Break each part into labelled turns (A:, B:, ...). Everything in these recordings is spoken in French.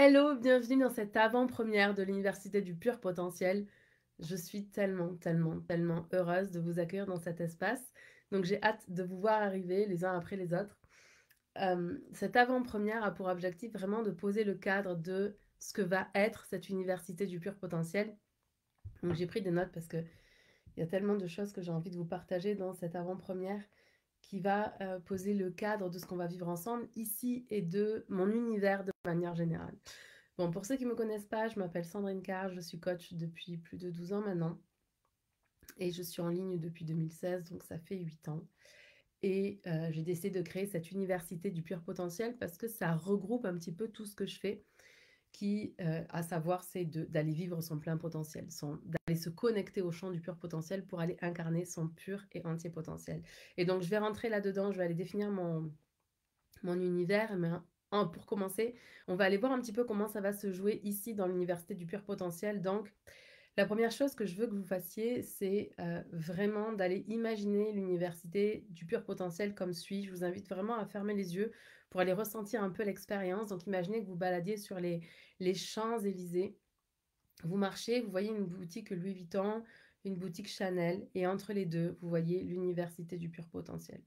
A: Hello, bienvenue dans cette avant-première de l'Université du Pur Potentiel. Je suis tellement heureuse de vous accueillir dans cet espace. Donc j'ai hâte de vous voir arriver les uns après les autres. Cette avant-première a pour objectif vraiment de poser le cadre de ce que va être cette Université du Pur Potentiel. Donc j'ai pris des notes parce qu'il y a tellement de choses que j'ai envie de vous partager dans cette avant-première qui va poser le cadre de ce qu'on va vivre ensemble ici et de mon univers de manière générale. Bon, pour ceux qui ne me connaissent pas, je m'appelle Sandrine Carr, je suis coach depuis plus de 12 ans maintenant et je suis en ligne depuis 2016, donc ça fait 8 ans. Et j'ai décidé de créer cette université du pur potentiel parce que ça regroupe un petit peu tout ce que je fais, qui, à savoir, c'est d'aller vivre son plein potentiel, d'aller se connecter au champ du pur potentiel pour aller incarner son pur et entier potentiel. Et donc, je vais rentrer là-dedans, je vais aller définir mon univers, mais pour commencer, on va aller voir un petit peu comment ça va se jouer ici dans l'université du pur potentiel. Donc, la première chose que je veux que vous fassiez, c'est vraiment d'aller imaginer l'université du pur potentiel comme suit. Je vous invite vraiment à fermer les yeux pour aller ressentir un peu l'expérience. Donc, imaginez que vous baladiez sur les Champs-Élysées. Vous marchez, vous voyez une boutique Louis Vuitton, une boutique Chanel, et entre les deux, vous voyez l'université du pur potentiel.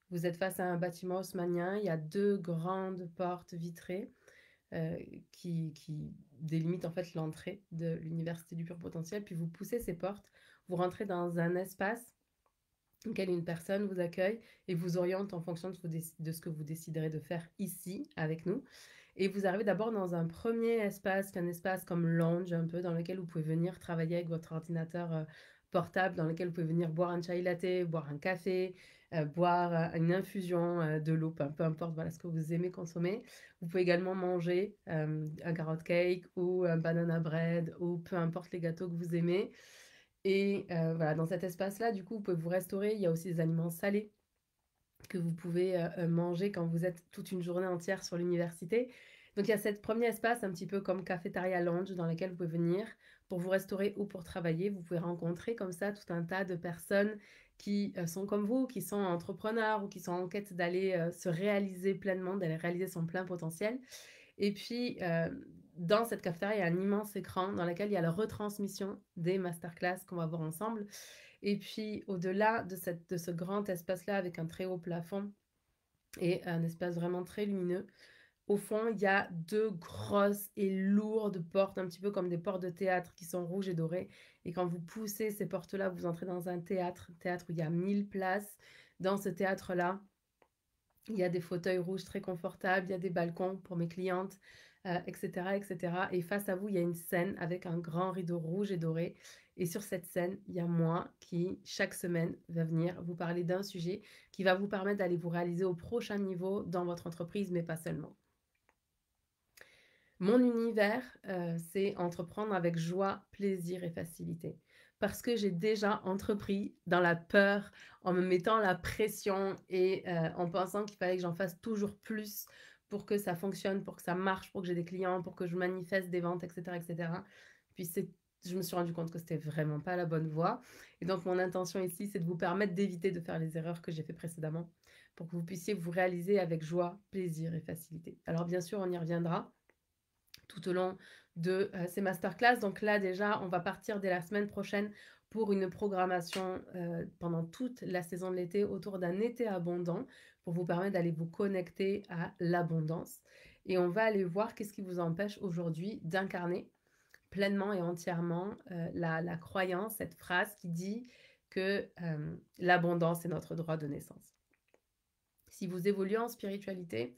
A: Vous êtes face à un bâtiment haussmannien, il y a deux grandes portes vitrées euh, qui délimitent en fait l'entrée de l'université du pur potentiel. Puis vous poussez ces portes, vous rentrez dans un espace dans lequel une personne vous accueille et vous oriente en fonction de ce que vous déciderez de faire ici avec nous. Et vous arrivez d'abord dans un premier espace, un espace comme lounge un peu, dans lequel vous pouvez venir travailler avec votre ordinateur portable, dans lequel vous pouvez venir boire un chai latte, boire un café, boire une infusion de l'eau, peu importe voilà, ce que vous aimez consommer. Vous pouvez également manger un carrot cake ou un banana bread ou peu importe les gâteaux que vous aimez. Et voilà, dans cet espace-là, du coup, vous pouvez vous restaurer. Il y a aussi des aliments salés que vous pouvez manger quand vous êtes toute une journée entière sur l'université. Donc il y a ce premier espace un petit peu comme cafétéria lounge dans lequel vous pouvez venir pour vous restaurer ou pour travailler. Vous pouvez rencontrer comme ça tout un tas de personnes qui sont comme vous, qui sont entrepreneurs ou qui sont en quête d'aller se réaliser pleinement, d'aller réaliser son plein potentiel. Et puis, dans cette cafétéria, il y a un immense écran dans lequel il y a la retransmission des masterclass qu'on va voir ensemble. Et puis, au-delà de ce grand espace-là avec un très haut plafond et un espace vraiment très lumineux, au fond, il y a deux grosses et lourdes portes, un petit peu comme des portes de théâtre qui sont rouges et dorées. Et quand vous poussez ces portes-là, vous entrez dans un théâtre où il y a 1000 places. Dans ce théâtre-là, il y a des fauteuils rouges très confortables, il y a des balcons pour mes clientes, etc., etc. Et face à vous, il y a une scène avec un grand rideau rouge et doré. Et sur cette scène, il y a moi qui, chaque semaine, va venir vous parler d'un sujet qui va vous permettre d'aller vous réaliser au prochain niveau dans votre entreprise, mais pas seulement. Mon univers, c'est entreprendre avec joie, plaisir et facilité. Parce que j'ai déjà entrepris dans la peur, en me mettant la pression et en pensant qu'il fallait que j'en fasse toujours plus pour que ça fonctionne, pour que ça marche, pour que j'ai des clients, pour que je manifeste des ventes, etc. etc. Puis je me suis rendu compte que c'était vraiment pas la bonne voie. Et donc mon intention ici, c'est de vous permettre d'éviter de faire les erreurs que j'ai fait précédemment pour que vous puissiez vous réaliser avec joie, plaisir et facilité. Alors bien sûr, on y reviendra tout au long de ces masterclass. Donc là, déjà, on va partir dès la semaine prochaine pour une programmation pendant toute la saison de l'été autour d'un été abondant pour vous permettre d'aller vous connecter à l'abondance. Et on va aller voir qu'est-ce qui vous empêche aujourd'hui d'incarner pleinement et entièrement la croyance, cette phrase qui dit que l'abondance est notre droit de naissance. Si vous évoluez en spiritualité,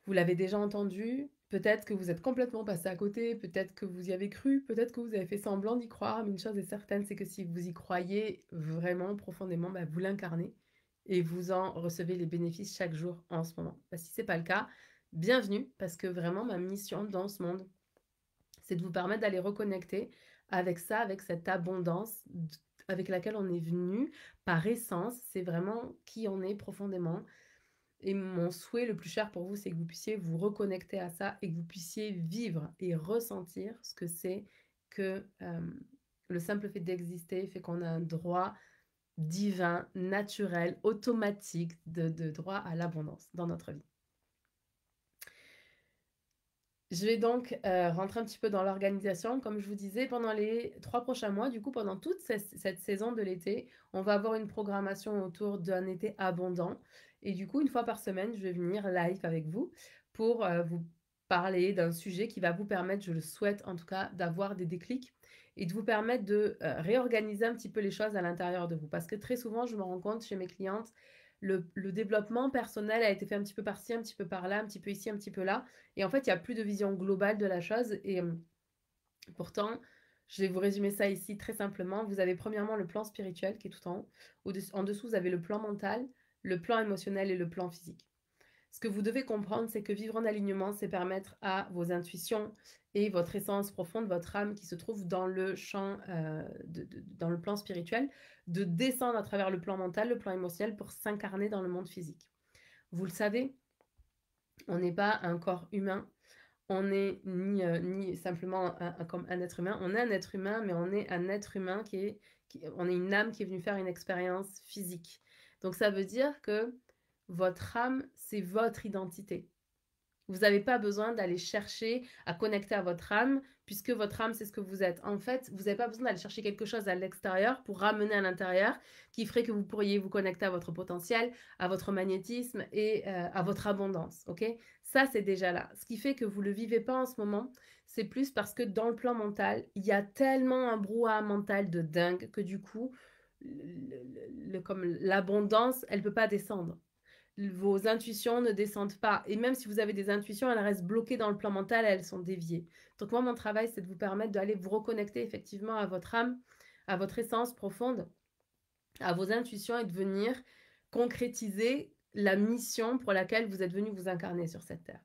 A: vous l'avez déjà entendu, peut-être que vous êtes complètement passé à côté, peut-être que vous y avez cru, peut-être que vous avez fait semblant d'y croire, mais une chose est certaine, c'est que si vous y croyez vraiment profondément, bah, vous l'incarnez et vous en recevez les bénéfices chaque jour en ce moment. Bah, si ce n'est pas le cas, bienvenue, parce que vraiment ma mission dans ce monde, c'est de vous permettre d'aller reconnecter avec ça, avec cette abondance avec laquelle on est venu par essence, c'est vraiment qui on est profondément. Et mon souhait le plus cher pour vous, c'est que vous puissiez vous reconnecter à ça et que vous puissiez vivre et ressentir ce que c'est que le simple fait d'exister fait qu'on a un droit divin, naturel, automatique de droit à l'abondance dans notre vie. Je vais donc rentrer un petit peu dans l'organisation. Comme je vous disais, pendant les 3 prochains mois, du coup, pendant toute cette saison de l'été, on va avoir une programmation autour d'un été abondant. Et du coup, une fois par semaine, je vais venir live avec vous pour vous parler d'un sujet qui va vous permettre, je le souhaite en tout cas, d'avoir des déclics et de vous permettre de réorganiser un petit peu les choses à l'intérieur de vous. Parce que très souvent, je me rends compte chez mes clientes, le développement personnel a été fait un petit peu par-ci, un petit peu par-là, un petit peu ici, un petit peu là. Et en fait, il n'y a plus de vision globale de la chose. Et pourtant, je vais vous résumer ça ici très simplement. Vous avez premièrement le plan spirituel qui est tout en haut. En dessous, vous avez le plan mental, le plan émotionnel et le plan physique. Ce que vous devez comprendre, c'est que vivre en alignement, c'est permettre à vos intuitions et votre essence profonde, votre âme qui se trouve dans le champ, dans le plan spirituel, de descendre à travers le plan mental, le plan émotionnel pour s'incarner dans le monde physique. Vous le savez, on n'est pas un corps humain, on n'est ni simplement comme un être humain, on est un être humain, mais on est un être humain on est une âme qui est venue faire une expérience physique. Donc ça veut dire que votre âme, c'est votre identité. Vous n'avez pas besoin d'aller chercher à connecter à votre âme, puisque votre âme, c'est ce que vous êtes. En fait, vous n'avez pas besoin d'aller chercher quelque chose à l'extérieur pour ramener à l'intérieur, qui ferait que vous pourriez vous connecter à votre potentiel, à votre magnétisme et à votre abondance. Ok? Ça, c'est déjà là. Ce qui fait que vous ne le vivez pas en ce moment, c'est plus parce que dans le plan mental, il y a tellement un brouhaha mental de dingue que du coup, comme l'abondance, elle ne peut pas descendre. Vos intuitions ne descendent pas. Et même si vous avez des intuitions, elles restent bloquées dans le plan mental, elles sont déviées. Donc moi, mon travail, c'est de vous permettre d'aller vous reconnecter effectivement à votre âme, à votre essence profonde, à vos intuitions et de venir concrétiser la mission pour laquelle vous êtes venu vous incarner sur cette terre.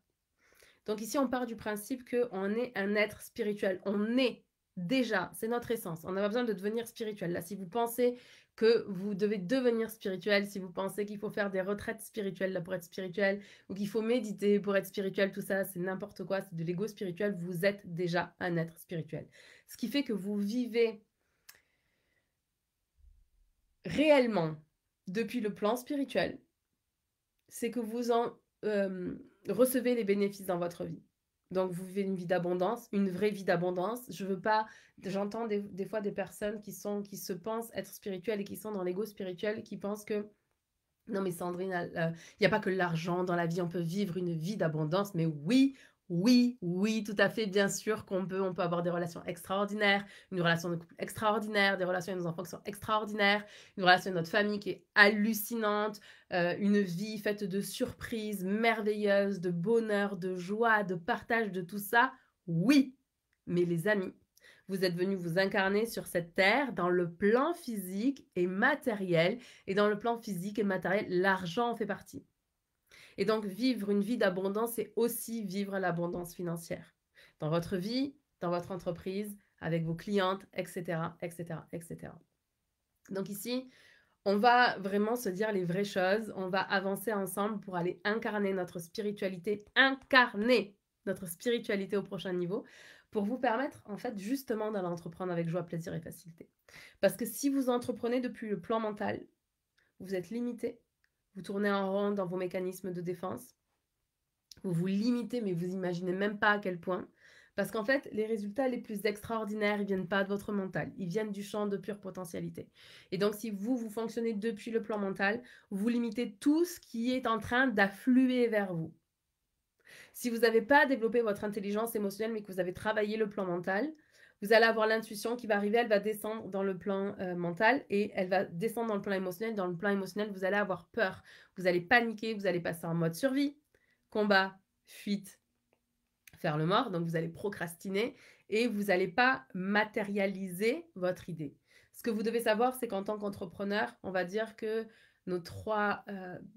A: Donc ici, on part du principe qu'on est un être spirituel. On est déjà, c'est notre essence. On n'a pas besoin de devenir spirituel. Là, si vous pensez que vous devez devenir spirituel, si vous pensez qu'il faut faire des retraites spirituelles là, pour être spirituel, ou qu'il faut méditer pour être spirituel, tout ça, c'est n'importe quoi, c'est de l'ego spirituel. Vous êtes déjà un être spirituel. Ce qui fait que vous vivez réellement depuis le plan spirituel, c'est que vous en recevez les bénéfices dans votre vie. Donc, vous vivez une vie d'abondance, une vraie vie d'abondance. Je veux pas, j'entends des fois des personnes qui se pensent être spirituelles et qui sont dans l'ego spirituel, qui pensent que non, mais Sandrine, il n'y a pas que l'argent dans la vie, on peut vivre une vie d'abondance. Mais oui, oui, oui, tout à fait, bien sûr on peut avoir des relations extraordinaires, une relation de couple extraordinaire, des relations avec nos enfants qui sont extraordinaires, une relation avec notre famille qui est hallucinante, une vie faite de surprises merveilleuses, de bonheur, de joie, de partage, de tout ça. Oui, mais les amis, vous êtes venus vous incarner sur cette terre dans le plan physique et matériel. Et dans le plan physique et matériel, l'argent en fait partie. Et donc, vivre une vie d'abondance, c'est aussi vivre l'abondance financière. Dans votre vie, dans votre entreprise, avec vos clientes, etc., etc., etc. Donc ici, on va vraiment se dire les vraies choses. On va avancer ensemble pour aller incarner notre spiritualité au prochain niveau pour vous permettre, en fait, justement d'aller entreprendre avec joie, plaisir et facilité. Parce que si vous entreprenez depuis le plan mental, vous êtes limité, vous tournez en rond dans vos mécanismes de défense, vous vous limitez, mais vous imaginez même pas à quel point. Parce qu'en fait, les résultats les plus extraordinaires, ils viennent pas de votre mental, ils viennent du champ de pure potentialité. Et donc, si vous fonctionnez depuis le plan mental, vous limitez tout ce qui est en train d'affluer vers vous. Si vous n'avez pas développé votre intelligence émotionnelle, mais que vous avez travaillé le plan mental, vous allez avoir l'intuition qui va arriver, elle va descendre dans le plan mental et elle va descendre dans le plan émotionnel. Dans le plan émotionnel, vous allez avoir peur, vous allez paniquer, vous allez passer en mode survie, combat, fuite, faire le mort. Donc, vous allez procrastiner et vous n'allez pas matérialiser votre idée. Ce que vous devez savoir, c'est qu'en tant qu'entrepreneur, on va dire que nos 3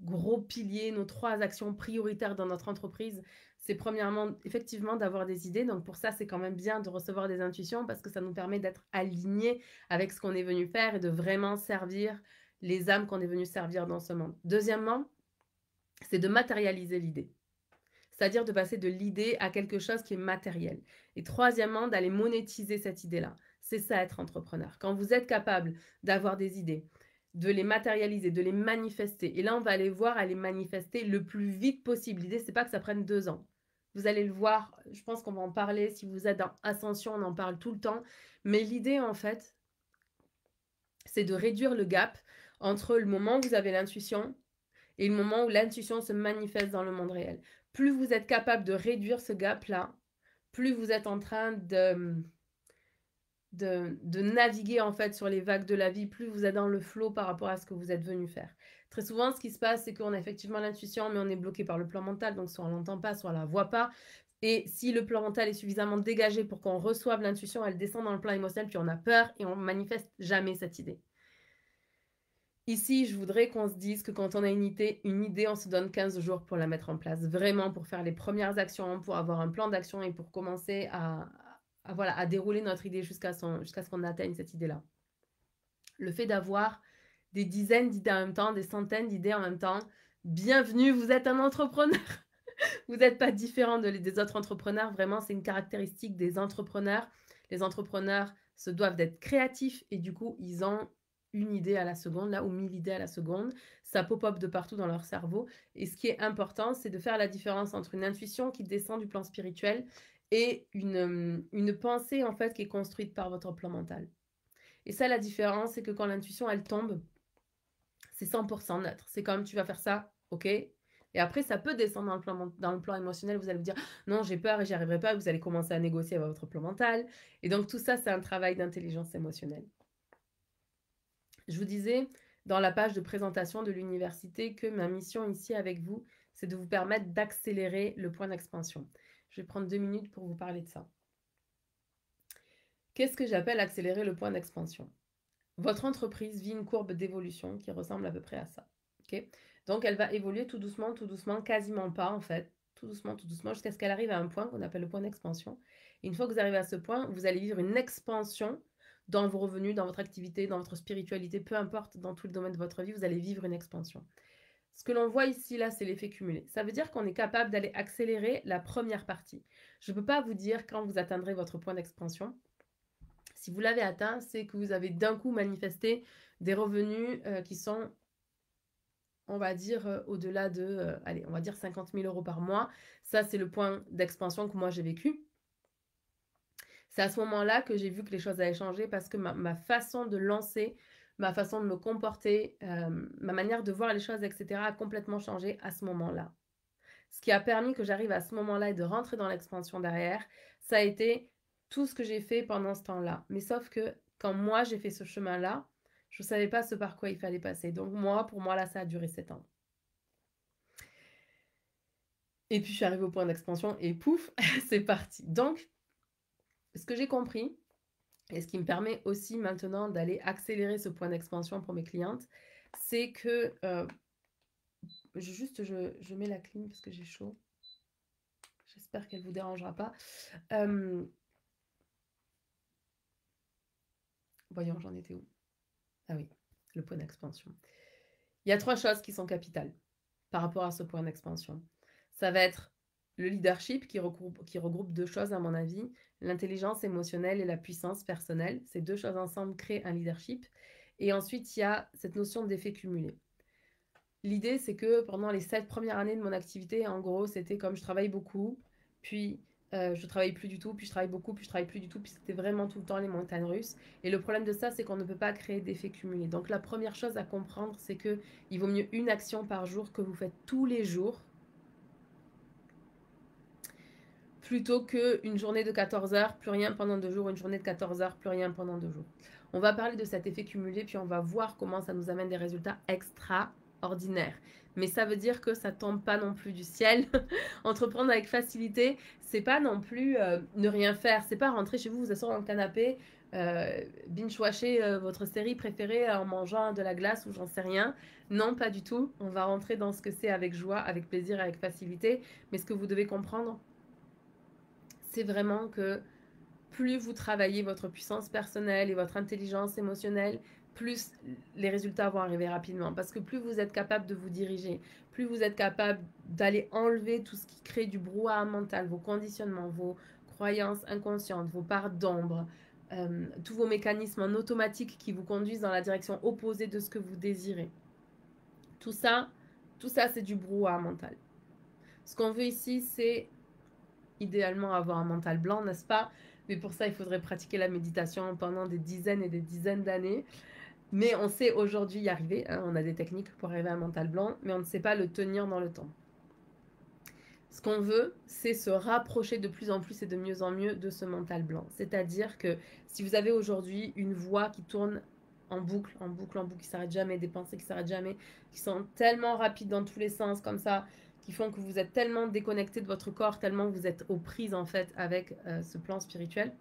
A: gros piliers, nos 3 actions prioritaires dans notre entreprise, c'est premièrement, effectivement, d'avoir des idées. Donc, pour ça, c'est quand même bien de recevoir des intuitions parce que ça nous permet d'être alignés avec ce qu'on est venu faire et de vraiment servir les âmes qu'on est venu servir dans ce monde. Deuxièmement, c'est de matérialiser l'idée. C'est-à-dire de passer de l'idée à quelque chose qui est matériel. Et troisièmement, d'aller monétiser cette idée-là. C'est ça être entrepreneur. Quand vous êtes capable d'avoir des idées, de les matérialiser, de les manifester. Et là, on va aller voir à les manifester le plus vite possible. L'idée, c'est pas que ça prenne 2 ans. Vous allez le voir, je pense qu'on va en parler. Si vous êtes en ascension, on en parle tout le temps. Mais l'idée, en fait, c'est de réduire le gap entre le moment où vous avez l'intuition et le moment où l'intuition se manifeste dans le monde réel. Plus vous êtes capable de réduire ce gap-là, plus vous êtes en train de naviguer en fait sur les vagues de la vie, plus vous êtes dans le flow par rapport à ce que vous êtes venu faire. Très souvent, ce qui se passe, c'est qu'on a effectivement l'intuition, mais on est bloqué par le plan mental, donc soit on l'entend pas, soit on la voit pas. Et si le plan mental est suffisamment dégagé pour qu'on reçoive l'intuition, elle descend dans le plan émotionnel, puis on a peur et on manifeste jamais cette idée. Ici, je voudrais qu'on se dise que quand on a une idée, on se donne 15 jours pour la mettre en place, vraiment pour faire les premières actions, pour avoir un plan d'action et pour commencer à dérouler notre idée jusqu'à ce qu'on atteigne cette idée-là. Le fait d'avoir des dizaines d'idées en même temps, des centaines d'idées en même temps, bienvenue, vous êtes un entrepreneur. Vous n'êtes pas différent des autres entrepreneurs, vraiment, c'est une caractéristique des entrepreneurs. Les entrepreneurs se doivent d'être créatifs et du coup, ils ont une idée à la seconde, là, ou 1000 idées à la seconde. Ça pop-up de partout dans leur cerveau. Et ce qui est important, c'est de faire la différence entre une intuition qui descend du plan spirituel et une pensée, en fait, qui est construite par votre plan mental. Et ça, la différence, c'est que quand l'intuition, elle tombe, c'est 100% neutre. C'est comme tu vas faire ça, ok. Et après, ça peut descendre dans le plan émotionnel. Vous allez vous dire, non, j'ai peur et j'y arriverai pas. Vous allez commencer à négocier avec votre plan mental. Et donc, tout ça, c'est un travail d'intelligence émotionnelle. Je vous disais dans la page de présentation de l'université que ma mission ici avec vous, c'est de vous permettre d'accélérer le point d'expansion. Je vais prendre 2 minutes pour vous parler de ça. Qu'est-ce que j'appelle accélérer le point d'expansion? Votre entreprise vit une courbe d'évolution qui ressemble à peu près à ça. Okay, donc, elle va évoluer tout doucement, quasiment pas en fait, tout doucement, jusqu'à ce qu'elle arrive à un point qu'on appelle le point d'expansion. Et une fois que vous arrivez à ce point, vous allez vivre une expansion dans vos revenus, dans votre activité, dans votre spiritualité, peu importe, dans tout le domaine de votre vie, vous allez vivre une expansion. Ce que l'on voit ici, là, c'est l'effet cumulé. Ça veut dire qu'on est capable d'aller accélérer la première partie. Je ne peux pas vous dire quand vous atteindrez votre point d'expansion. Si vous l'avez atteint, c'est que vous avez d'un coup manifesté des revenus qui sont, on va dire, au-delà de, allez, on va dire 50 000 euros par mois. Ça, c'est le point d'expansion que moi, j'ai vécu. C'est à ce moment-là que j'ai vu que les choses avaient changé parce que ma façon de lancer, ma façon de me comporter, ma manière de voir les choses, etc., a complètement changé à ce moment-là. Ce qui a permis que j'arrive à ce moment-là et de rentrer dans l'expansion derrière, ça a été tout ce que j'ai fait pendant ce temps-là. Mais sauf que quand moi, j'ai fait ce chemin-là, je ne savais pas ce par quoi il fallait passer. Donc pour moi, là, ça a duré 7 ans. Et puis, je suis arrivée au point d'expansion et pouf, c'est parti. Donc, ce que j'ai compris, et ce qui me permet aussi maintenant d'aller accélérer ce point d'expansion pour mes clientes, c'est que... je mets la clim parce que j'ai chaud. J'espère qu'elle ne vous dérangera pas. Voyons, j'en étais où? Ah oui, le point d'expansion. Il y a 3 choses qui sont capitales par rapport à ce point d'expansion. Ça va être le leadership qui regroupe 2 choses à mon avis, l'intelligence émotionnelle et la puissance personnelle. Ces 2 choses ensemble créent un leadership. Et ensuite, il y a cette notion d'effet cumulé. L'idée, c'est que pendant les 7 premières années de mon activité, en gros, c'était comme je travaille beaucoup, puis je travaille plus du tout, puis je travaille beaucoup, puis je travaille plus du tout, puis c'était vraiment tout le temps les montagnes russes. Et le problème de ça, c'est qu'on ne peut pas créer d'effet cumulé. Donc la première chose à comprendre, c'est que il vaut mieux une action par jour que vous faites tous les jours, plutôt qu'une journée de 14 heures, plus rien pendant 2 jours, une journée de 14 heures, plus rien pendant 2 jours. On va parler de cet effet cumulé, puis on va voir comment ça nous amène des résultats extraordinaires. Mais ça veut dire que ça tombe pas non plus du ciel. Entreprendre avec facilité, c'est pas non plus ne rien faire. C'est pas rentrer chez vous, vous asseoir dans le canapé, binge-watcher votre série préférée en mangeant de la glace ou j'en sais rien. Non, pas du tout. On va rentrer dans ce que c'est avec joie, avec plaisir, avec facilité. Mais ce que vous devez comprendre, c'est vraiment que plus vous travaillez votre puissance personnelle et votre intelligence émotionnelle, plus les résultats vont arriver rapidement. Parce que plus vous êtes capable de vous diriger, plus vous êtes capable d'aller enlever tout ce qui crée du brouhaha mental, vos conditionnements, vos croyances inconscientes, vos parts d'ombre, tous vos mécanismes en automatique qui vous conduisent dans la direction opposée de ce que vous désirez. Tout ça c'est du brouhaha mental. Ce qu'on veut ici, c'est idéalement avoir un mental blanc, n'est-ce pas? Mais pour ça, il faudrait pratiquer la méditation pendant des dizaines et des dizaines d'années. Mais on sait aujourd'hui y arriver, hein, on a des techniques pour arriver à un mental blanc, mais on ne sait pas le tenir dans le temps. Ce qu'on veut, c'est se rapprocher de plus en plus et de mieux en mieux de ce mental blanc. C'est-à-dire que si vous avez aujourd'hui une voix qui tourne en boucle, en boucle, en boucle, qui s'arrête jamais, des pensées qui s'arrêtent jamais, qui sont tellement rapides dans tous les sens comme ça, qui font que vous êtes tellement déconnecté de votre corps, tellement que vous êtes aux prises en fait avec ce plan spirituel,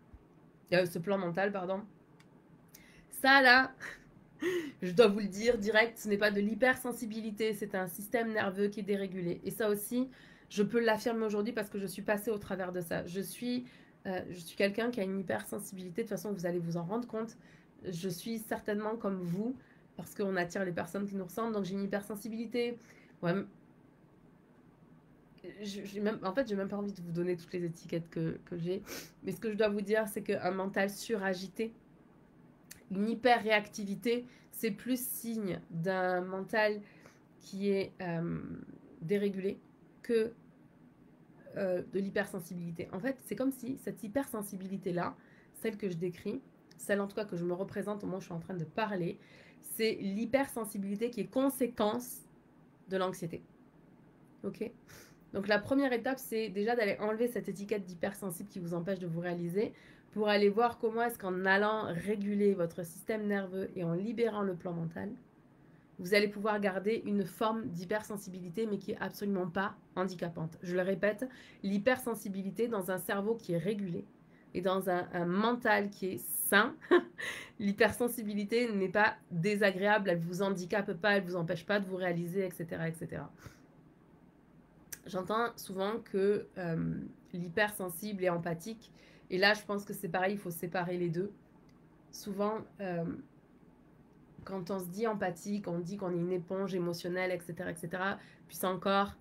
A: ce plan mental, pardon. Ça là, je dois vous le dire direct, ce n'est pas de l'hypersensibilité, c'est un système nerveux qui est dérégulé. Et ça aussi, je peux l'affirmer aujourd'hui parce que je suis passée au travers de ça. Je suis quelqu'un qui a une hypersensibilité, de toute façon vous allez vous en rendre compte. Je suis certainement comme vous, parce qu'on attire les personnes qui nous ressemblent, donc j'ai une hypersensibilité. Ouais, en fait, j'ai même pas envie de vous donner toutes les étiquettes que j'ai. Mais ce que je dois vous dire, c'est qu'un mental suragité, une hyper-réactivité, c'est plus signe d'un mental qui est dérégulé que de l'hypersensibilité. En fait, c'est comme si cette hypersensibilité-là, celle que je décris, celle en tout cas que je me représente au moment où je suis en train de parler, c'est l'hypersensibilité qui est conséquence de l'anxiété. Ok? Donc la première étape, c'est déjà d'aller enlever cette étiquette d'hypersensible qui vous empêche de vous réaliser pour aller voir comment est-ce qu'en allant réguler votre système nerveux et en libérant le plan mental, vous allez pouvoir garder une forme d'hypersensibilité mais qui est absolument pas handicapante. Je le répète, l'hypersensibilité dans un cerveau qui est régulé et dans un mental qui est sain, l'hypersensibilité n'est pas désagréable, elle vous handicape pas, elle vous empêche pas de vous réaliser, etc. etc. J'entends souvent que l'hypersensible est empathique. Et là, je pense que c'est pareil, il faut séparer les deux. Souvent, quand on se dit empathique, on dit qu'on est une éponge émotionnelle, etc. etc. Puis ça encore,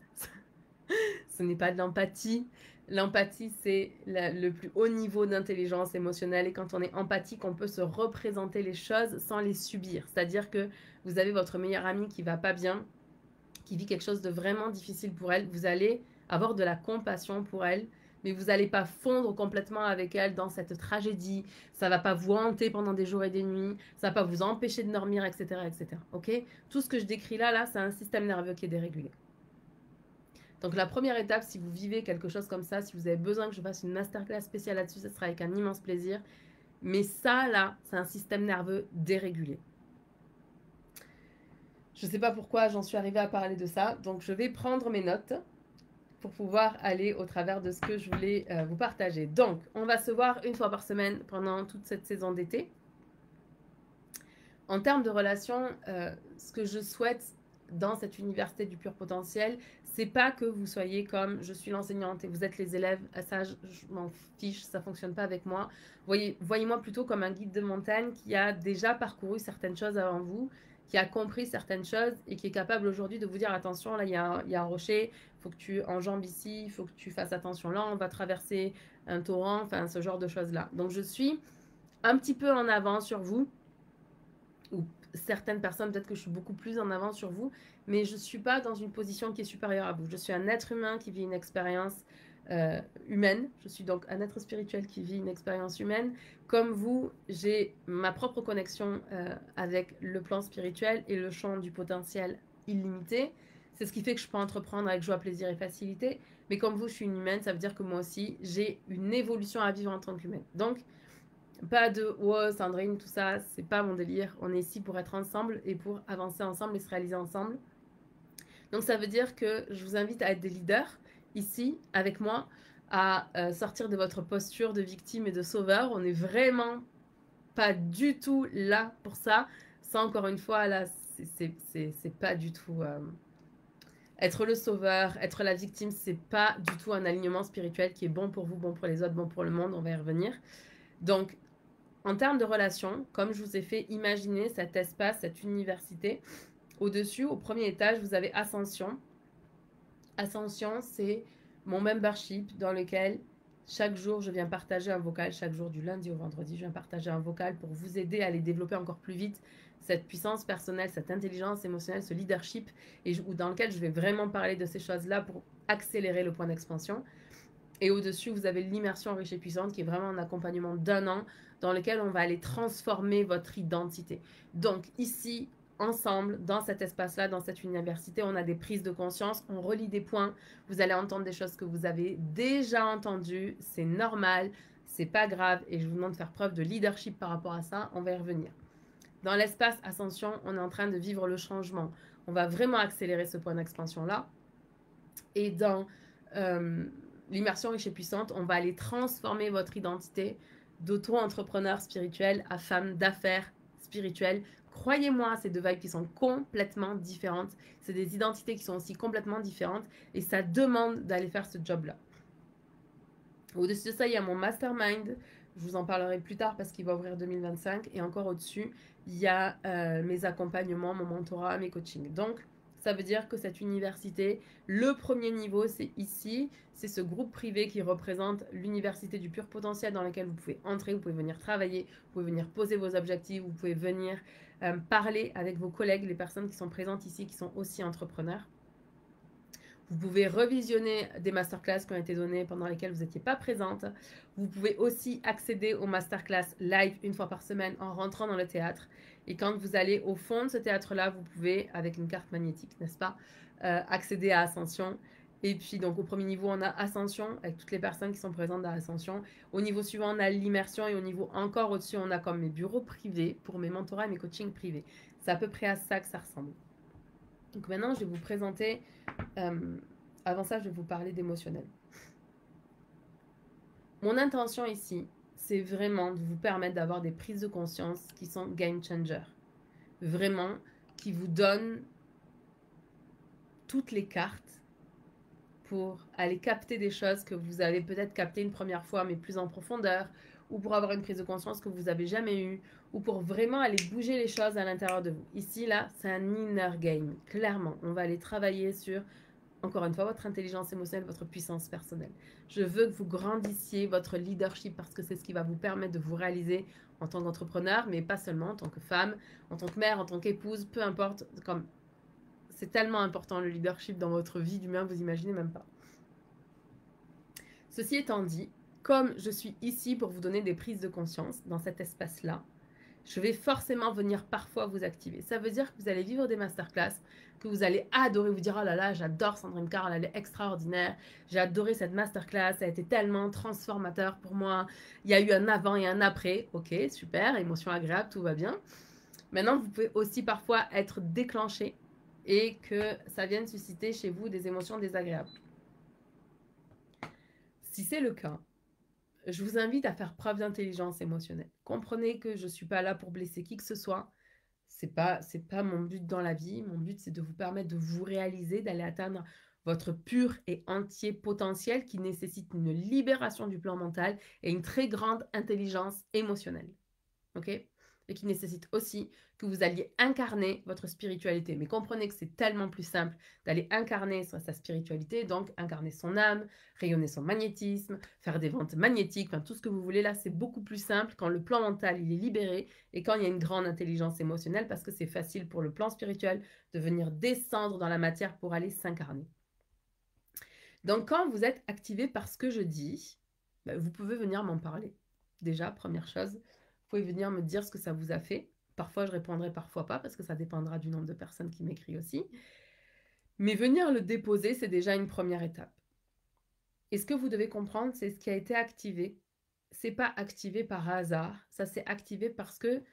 A: ce n'est pas de l'empathie. L'empathie, c'est le plus haut niveau d'intelligence émotionnelle. Et quand on est empathique, on peut se représenter les choses sans les subir. C'est-à-dire que vous avez votre meilleure amie qui va pas bien, qui vit quelque chose de vraiment difficile pour elle, vous allez avoir de la compassion pour elle, mais vous n'allez pas fondre complètement avec elle dans cette tragédie, ça va pas vous hanter pendant des jours et des nuits, ça va pas vous empêcher de dormir, etc. etc. Ok? Tout ce que je décris là, c'est un système nerveux qui est dérégulé. Donc la première étape, si vous vivez quelque chose comme ça, si vous avez besoin que je fasse une masterclass spéciale là-dessus, ce sera avec un immense plaisir. Mais ça, là, c'est un système nerveux dérégulé. Je ne sais pas pourquoi j'en suis arrivée à parler de ça, donc je vais prendre mes notes pour pouvoir aller au travers de ce que je voulais vous partager. Donc, on va se voir une fois par semaine pendant toute cette saison d'été. En termes de relations, ce que je souhaite dans cette université du pur potentiel, c'est pas que vous soyez comme je suis l'enseignante et vous êtes les élèves. Ça, je m'en fiche, ça fonctionne pas avec moi. Voyez-moi plutôt comme un guide de montagne qui a déjà parcouru certaines choses avant vous, qui a compris certaines choses et qui est capable aujourd'hui de vous dire attention, là il y a un rocher, il faut que tu enjambes ici, il faut que tu fasses attention là, on va traverser un torrent, enfin ce genre de choses là. Donc je suis un petit peu en avant sur vous, ou certaines personnes, peut-être que je suis beaucoup plus en avant sur vous, mais je ne suis pas dans une position qui est supérieure à vous. Je suis un être humain qui vit une expérience humaine. Je suis donc un être spirituel qui vit une expérience humaine. Comme vous, j'ai ma propre connexion avec le plan spirituel et le champ du potentiel illimité. C'est ce qui fait que je peux entreprendre avec joie, plaisir et facilité. Mais comme vous, je suis une humaine, ça veut dire que moi aussi, j'ai une évolution à vivre en tant qu'humaine. Donc, pas de wow, Sandrine, tout ça, c'est pas mon délire. On est ici pour être ensemble et pour avancer ensemble et se réaliser ensemble. Donc ça veut dire que je vous invite à être des leaders ici avec moi, à sortir de votre posture de victime et de sauveur. On n'est vraiment pas du tout là pour ça. Ça, encore une fois, là, c'est pas du tout. Être le sauveur, être la victime, c'est pas du tout un alignement spirituel qui est bon pour vous, bon pour les autres, bon pour le monde. On va y revenir. Donc, en termes de relations, comme je vous ai fait imaginer cet espace, cette université, au-dessus, au premier étage, vous avez Ascension. Ascension, c'est mon membership dans lequel chaque jour, je viens partager un vocal. Chaque jour, du lundi au vendredi, je viens partager un vocal pour vous aider à les développer encore plus vite, cette puissance personnelle, cette intelligence émotionnelle, ce leadership, dans lequel je vais vraiment parler de ces choses-là pour accélérer le point d'expansion. Et au-dessus, vous avez l'immersion riche et puissante qui est vraiment un accompagnement d'1 an dans lequel on va aller transformer votre identité. Donc ici, ensemble, dans cet espace-là, dans cette université, on a des prises de conscience, on relie des points, vous allez entendre des choses que vous avez déjà entendues, c'est normal, c'est pas grave et je vous demande de faire preuve de leadership par rapport à ça, on va y revenir. Dans l'espace ascension, on est en train de vivre le changement. On va vraiment accélérer ce point d'expansion-là. Et dans l'immersion riche et puissante, on va aller transformer votre identité d'auto-entrepreneur spirituel à femme d'affaires spirituelle. Croyez-moi, ces deux vibes qui sont complètement différentes. C'est des identités qui sont aussi complètement différentes et ça demande d'aller faire ce job-là. Au-dessus de ça, il y a mon mastermind. Je vous en parlerai plus tard parce qu'il va ouvrir 2025. Et encore au-dessus, il y a mes accompagnements, mon mentorat, mes coachings. Donc, ça veut dire que cette université, le premier niveau, c'est ici. C'est ce groupe privé qui représente l'université du pur potentiel dans laquelle vous pouvez entrer, vous pouvez venir travailler, vous pouvez venir poser vos objectifs, vous pouvez venir parler avec vos collègues, les personnes qui sont présentes ici, qui sont aussi entrepreneurs. Vous pouvez revisionner des masterclass qui ont été données pendant lesquelles vous n'étiez pas présente. Vous pouvez aussi accéder aux masterclass live une fois par semaine en rentrant dans le théâtre. Et quand vous allez au fond de ce théâtre-là, vous pouvez, avec une carte magnétique, n'est-ce pas, accéder à Ascension. Et puis, donc, au premier niveau, on a Ascension, avec toutes les personnes qui sont présentes dans Ascension. Au niveau suivant, on a l'immersion. Et au niveau encore au-dessus, on a comme mes bureaux privés pour mes mentorats et mes coachings privés. C'est à peu près à ça que ça ressemble. Donc maintenant, je vais vous présenter... avant ça, je vais vous parler d'émotionnel. Mon intention ici, c'est vraiment de vous permettre d'avoir des prises de conscience qui sont game changer. Vraiment, qui vous donnent toutes les cartes pour aller capter des choses que vous avez peut-être captées une première fois, mais plus en profondeur, ou pour avoir une prise de conscience que vous n'avez jamais eue, ou pour vraiment aller bouger les choses à l'intérieur de vous. Ici, là, c'est un inner game. Clairement, on va aller travailler sur, encore une fois, votre intelligence émotionnelle, votre puissance personnelle. Je veux que vous grandissiez votre leadership parce que c'est ce qui va vous permettre de vous réaliser en tant qu'entrepreneur, mais pas seulement en tant que femme, en tant que mère, en tant qu'épouse, peu importe. Comme c'est tellement important le leadership dans votre vie d'humain, vous imaginez même pas. Ceci étant dit, comme je suis ici pour vous donner des prises de conscience dans cet espace-là, je vais forcément venir parfois vous activer. Ça veut dire que vous allez vivre des masterclass, que vous allez adorer, vous dire « Oh là là, j'adore Sandrine Carr, elle est extraordinaire, j'ai adoré cette masterclass, ça a été tellement transformateur pour moi, il y a eu un avant et un après. » Ok, super, émotion agréable, tout va bien. Maintenant, vous pouvez aussi parfois être déclenché et que ça vienne susciter chez vous des émotions désagréables. Si c'est le cas, je vous invite à faire preuve d'intelligence émotionnelle. Comprenez que je ne suis pas là pour blesser qui que ce soit. C'est pas mon but dans la vie. Mon but, c'est de vous permettre de vous réaliser, d'aller atteindre votre pur et entier potentiel qui nécessite une libération du plan mental et une très grande intelligence émotionnelle. Ok ? Et qui nécessite aussi que vous alliez incarner votre spiritualité. Mais comprenez que c'est tellement plus simple d'aller incarner sa spiritualité, donc incarner son âme, rayonner son magnétisme, faire des ventes magnétiques, enfin tout ce que vous voulez là, c'est beaucoup plus simple quand le plan mental il est libéré et quand il y a une grande intelligence émotionnelle parce que c'est facile pour le plan spirituel de venir descendre dans la matière pour aller s'incarner. Donc quand vous êtes activé par ce que je dis, vous pouvez venir m'en parler. Déjà, première chose, vous pouvez venir me dire ce que ça vous a fait. Parfois, je répondrai, parfois pas, parce que ça dépendra du nombre de personnes qui m'écrivent aussi. Mais venir le déposer, c'est déjà une première étape. Et ce que vous devez comprendre, c'est ce qui a été activé. C'est pas activé par hasard. Ça s'est activé parce que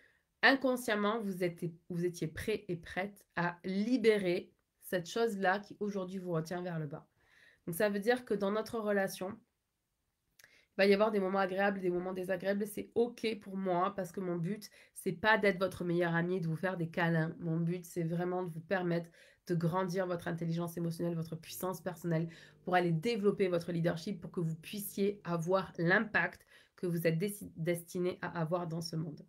A: inconsciemment, vous étiez prêt et prête à libérer cette chose-là qui aujourd'hui vous retient vers le bas. Donc ça veut dire que dans notre relation, il va y avoir des moments agréables, des moments désagréables. C'est ok pour moi parce que mon but, c'est pas d'être votre meilleur ami, de vous faire des câlins. Mon but, c'est vraiment de vous permettre de grandir votre intelligence émotionnelle, votre puissance personnelle pour aller développer votre leadership pour que vous puissiez avoir l'impact que vous êtes destiné à avoir dans ce monde.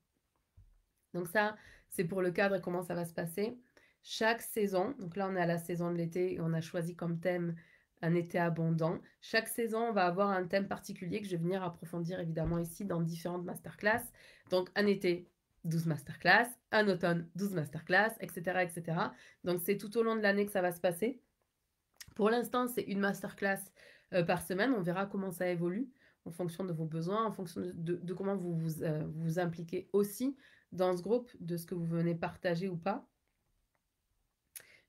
A: Donc ça, c'est pour le cadre et comment ça va se passer. Chaque saison, donc là on est à la saison de l'été et on a choisi comme thème un été abondant. Chaque saison, on va avoir un thème particulier que je vais venir approfondir évidemment ici dans différentes masterclass. Donc un été, 12 masterclass, un automne, 12 masterclass, etc. etc. Donc c'est tout au long de l'année que ça va se passer. Pour l'instant, c'est une masterclass par semaine. On verra comment ça évolue en fonction de vos besoins, en fonction de comment vous impliquez aussi dans ce groupe, de ce que vous venez partager ou pas.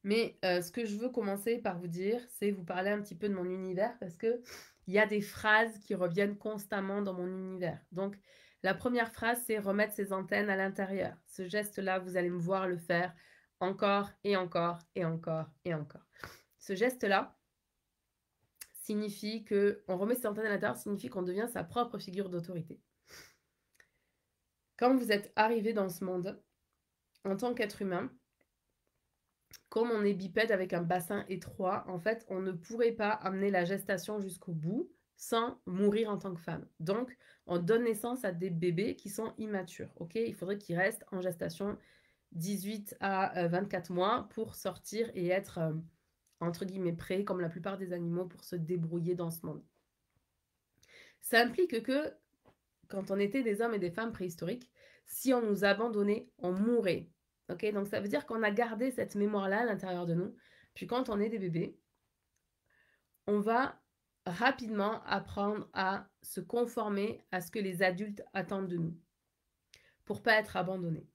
A: Mais ce que je veux commencer par vous dire, c'est vous parler un petit peu de mon univers parce qu'il y a des phrases qui reviennent constamment dans mon univers. Donc, la première phrase, c'est remettre ses antennes à l'intérieur. Ce geste-là, vous allez me voir le faire encore et encore et encore et encore. Ce geste-là signifie qu'on remet ses antennes à l'intérieur, signifie qu'on devient sa propre figure d'autorité. Quand vous êtes arrivé dans ce monde, en tant qu'être humain, comme on est bipède avec un bassin étroit, en fait, on ne pourrait pas amener la gestation jusqu'au bout sans mourir en tant que femme. Donc, on donne naissance à des bébés qui sont immatures. Ok, il faudrait qu'ils restent en gestation 18 à 24 mois pour sortir et être, entre guillemets, prêts, comme la plupart des animaux, pour se débrouiller dans ce monde. Ça implique que, quand on était des hommes et des femmes préhistoriques, si on nous abandonnait, on mourrait. Ok, donc ça veut dire qu'on a gardé cette mémoire-là à l'intérieur de nous. Puis quand on est des bébés, on va rapidement apprendre à se conformer à ce que les adultes attendent de nous pour pas être abandonnés.